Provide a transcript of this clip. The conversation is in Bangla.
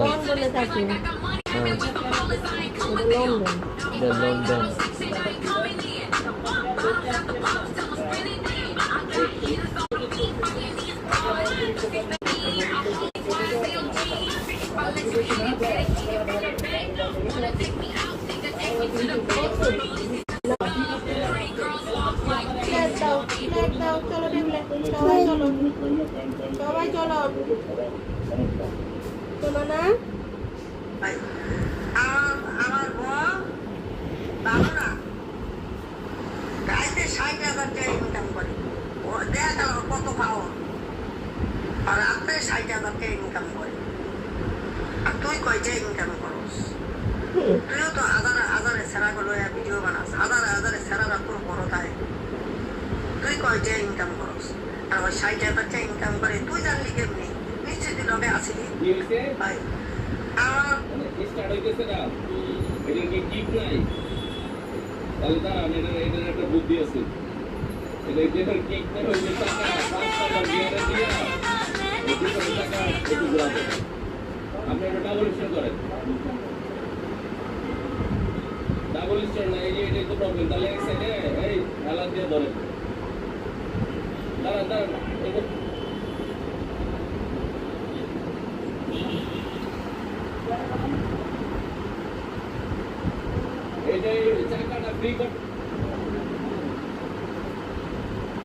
লন্ডনে থাকি। লন্ডন। সবাই চলো চলো না আমার বউ ভালো না গাইতে ৬০,০০০ টাকা ইনকাম করে ও দেখা গেল কত পাওয়া আর রাত্রে ৬০,০০০ টাকা ইনকাম করে আর তুই কয়টা ইনকাম করস তুইও তো হাজারে সেরাগুলো ভিডিও বানাস হাজারে সেরারা তোর বড় থাকে তুই কয়টা ইনকাম করস আর ওই ৬০,০০০ টাকা ইনকাম করে তুই জানলি কেমনি নিশ্চিত লগে আসিনি ভাই আমার স্টার্ট হইতেছে না এটা কি ঠিক নাই তাহলে দাঁড়ান এটার একটা বুদ্ধি আছে এটা যেটা ঠিক না ওই যে টাকা ৫,০০০ দিয়ে দিয়া ওই টাকা একটু ঘুরাবে আপনি একটা ডাবল স্টার করেন ডাবল স্টার না এই যে এটাই তো প্রবলেম তাহলে এক সাইডে এই হালাত দিয়ে ধরেন দাঁড়ান এই যে চাকাটা ফ্রি